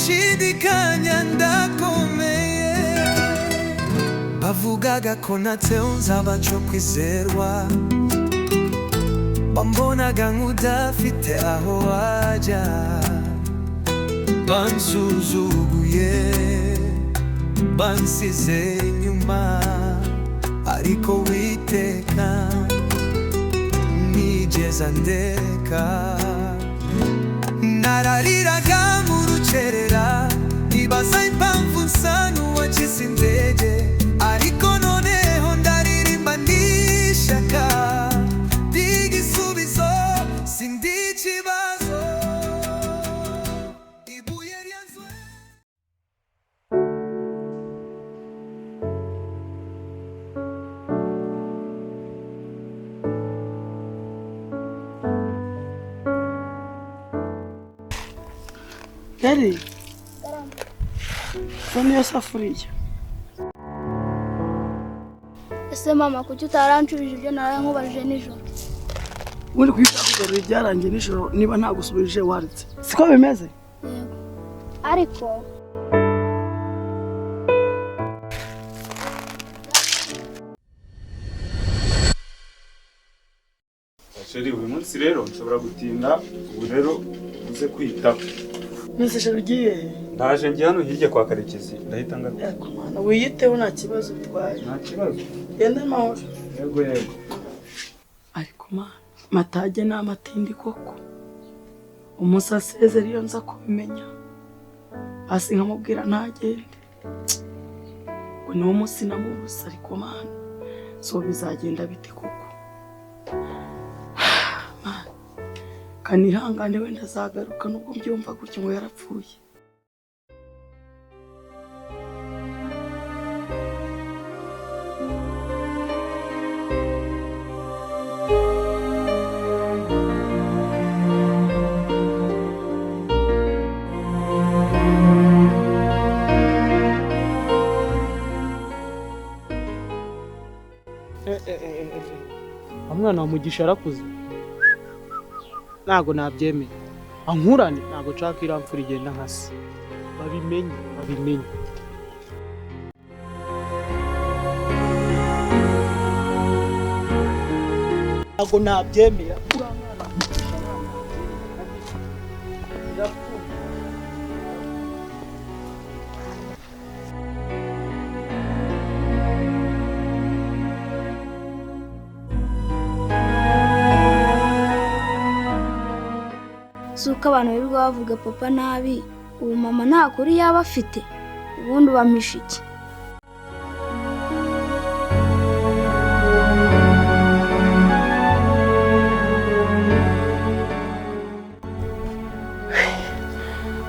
sinshidikanya ndakomeye bavugaga ko natewe nzaba cyo kwizerwa bambonaga nk'udafite aho wajya bansuzuguye bansize inyuma ariko witeka nigeza ndeka narariraga mu rucerera nibaza impamvu nsa n'uwacize indege ariko noneho ndaririmba n'ishyaka igisubizo sindi ikibazo ibuye ryanzwe Gari Sonia safuriya Ese mama kuki utaranshubije ibyo naraye nkubajije nijoro uri kwita kugarura ibyarangiye nijoro niba nta gusubirije waretse siko bimeze yego ariko Sheri uyu munsi rero nshobora gutinda ubu rero uze kwitaho Nese sheri ugiye ndaje njye hano hirya kwa Karekezi ndahita ngaruka yego mwana wiyiteho nta kibazo bitwaye nta kibazo genda amahoro yego ariko matage ni amatindi koko umunsi asezera iyo nza kubimenya hasi nkamubwira ntagende ngo niwo munsi namubuze ariko mana so bizagenda bite koko kanihangane wenda azagaruka nubwo mbyumva gutyo ngo yarapfuye Umwana wa Mugisha arakuze ntago nabyemeye ankurane ntago nshaka iramfura igenda nkase babimenye ntago nabyemera suko abantu birirwa bavuga papa nabi ubu mama nta kuri yaba afite ubundi bampisha iki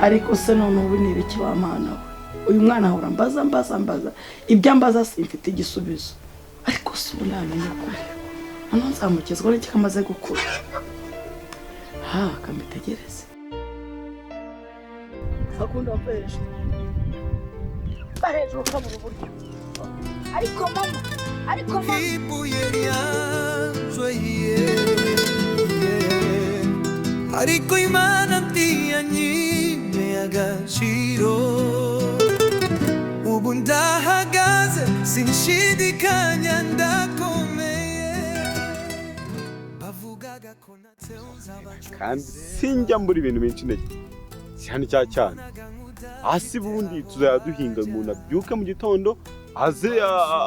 ariko se none ubu ni ibiki wa mwana we uyu mwana ahora mbaza ibyo ambaza simfite igisubizo ariko se ubu namenye kure hano nzamukizwa n'iki kamaze gukura kamitegereze akunda wapesha hejuru kabura uburyo ariko mama ibuye ryanzwe ariko Imana ntiyanyime agaciro ubu ndahagaze sinshidikanya ndakomeye bavugaga ko natewe nzaba kandi sinjya muri ibintu benshi intege si hano cyane hasi bundi tuzajya duhinga umuntu abyuke mu gitondo aze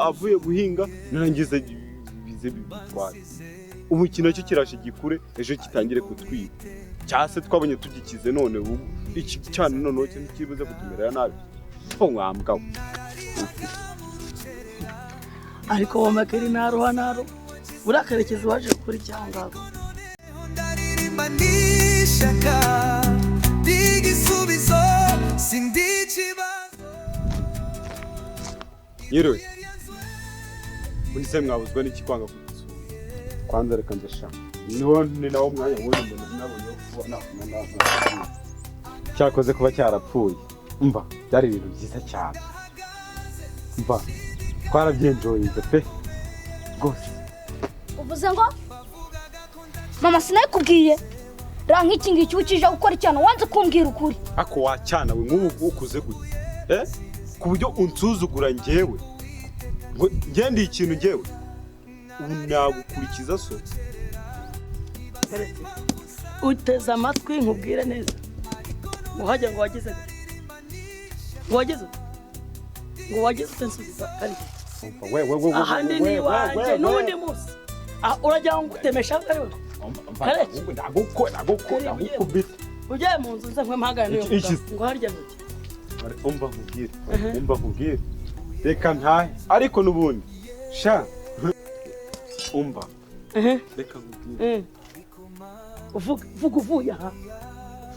avuye guhinga narangiza bize bitwara ubu iki nacyo kirashe gikure ejo kitangire kutwiba cyase twabonye tugikize none ubu iki cyane noneho kibuze kutumerera nabi ko mwambwa ariko womakeri naruhanaro burakarekezi waje kuri cyangago ndaririmba n'ishyaka igisubizo sindi ikibazo yewe unise mwabuzwa n'iki kwanga kugitsura kwanza reka ndashaka ni nawo mwanya wundi mbona nabonye kubona cyakoze kuba cyarapfuye mva byari ibintu byiza cyane mva twarabyenjoyinze pe rwose uvuze ngo mama sinakubwiye ranka iki ngiki ukije gukora cyane wanze kumbwira ukuri. Ako wacyana we nk'ubu ukuze gute ku buryo unsuzugura njyewe ngo ngende ikintu njyewe ubu nagukurikiza so. Uteze amatwi nkubwire neza muhajya ngo wagize utensubiza kari ahandi ni wanje n'undi munsi urajya ngo utemesha kari ndagukubita ujye mu nzu nze nk'amagana ngo harya gute umva nkubwire reka ntahe ariko n'ubundi sha umva reka nkubwire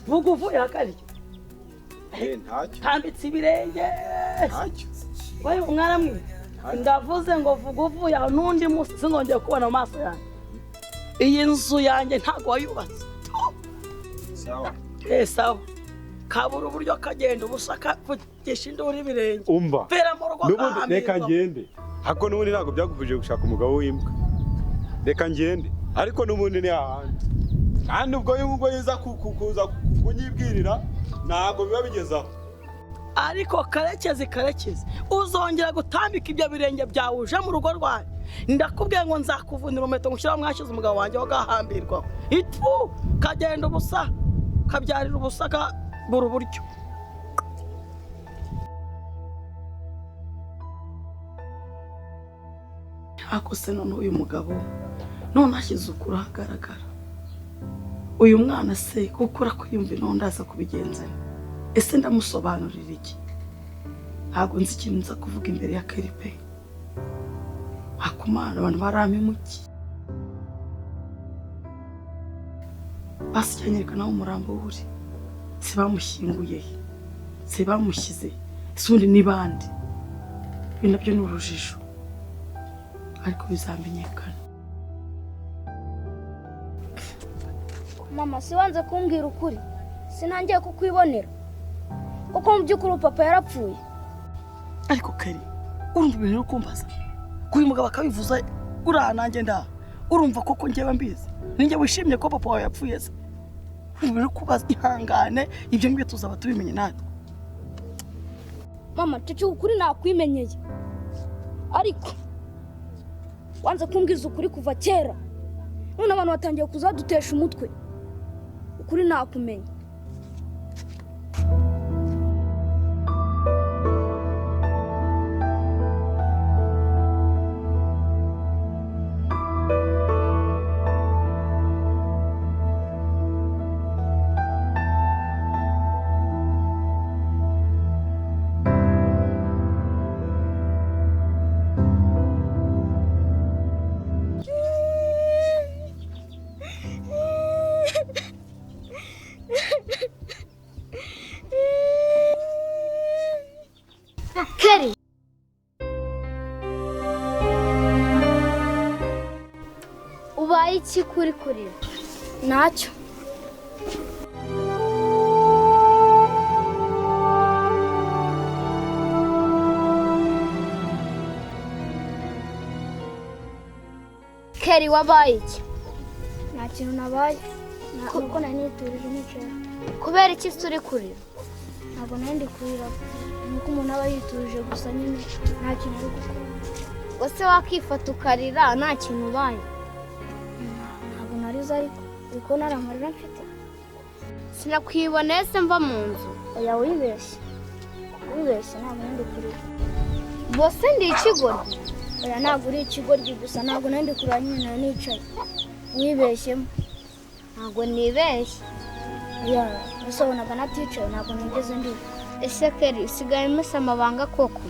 vuga uvuye aha kari ntacyo tambitse ibirenge ntacyo wewe umwana mwe ndavuze ngo vuga uvuye aho n'undi munsi sinongeye kubona mu maso yanjye iyi nzu yanjye ntabwo wayubatse sawa sawa kabura uburyo kagenda ubusaka kugisha induru ibirenge umva pera mu rugo n'ubundi reka ngende hako n'ubundi ntabwo byagufuje gushaka umugabo w'imbwa reka ngende ariko n'ubundi ni hahandi kandi ubwo yiza kuza kunyibwirira ntabwo biba bigezaho ariko karekezi uzongera gutambika ibyo birenge byawe uje mu rugo rwawe ndakubwiye ngo nzakuvunira umuheto ngushyiraho mwashize umugabo wanjye wagahambirwaho itu kagenda ubusa kabyarira ubusa kabura uburyo akose none uyu mugabo none ashyize ukuri ahagaragara uyu mwana se kuko urakwiyumva none ndaza kubigenza ese ndamusobanurira iki ntabwo nzi ikintu nza kuvuga imbere ya Keripe hakumana abantu barampimuki basijyanyereka nawe umurambo w'uri si bamushyinguye si bamushyize isundi n'ibandi ibi nabyo ni urujijo ariko bizamenyekana. Mama si wanze kumbwira ukuri sinangiye kukwibonera kuko mu by'ukuri papa yarapfuye. Ariko Keri urumva ibintu ukumbaza kuyu mugabo akabivuza uranange nda urumva koko njyewe mbizi ninjye wishimye ko papa wawe yapfuye se urumva kubaza ihangane ibyo ngibyo tuzaba tubimenye natwe. Mama cyo ukuri nakwimenyeye ariko wanze kumbwiza ukuri kuva kera none abantu batangiye kuzadutesha umutwe ukuri nakumenya. Keri ubaye iki kuri ntacyo Keri wabaye iki? Nta kintu nabaye kuko naniturije nicara. Kubera iki turi kurira? Ntabwo nandi kurira nuko umuntu aba yiturije gusa nyine nta kintu uri gukora. Wose wakifata ukarira nta kintu ubaye? Ntabwo nariza ariko naramarira mfite. Sinakwiboneye se mva mu nzu. Oya wibeshye ntabwo nandi kurira. Bose ndi ikigoryi. Oya ntabwo uri ikigoryi gusa ntabwo nandi kurira nyine nicaye. Wibeshyemo. Ntabwo nibeshye. Ya, usobonaga naticaye ntabwo nigeze ndi. Ese Keri usigaye mesa amabanga koko?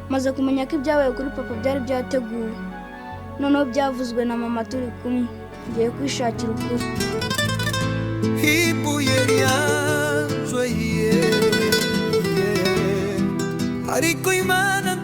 Maze kumenya ko ibyabaye kuri papa byari byateguwe. Noneho byavuzwe na mama turi kumwe. Ngiye kwishakira ukuri. Ibuye ryanzwe ariko Imana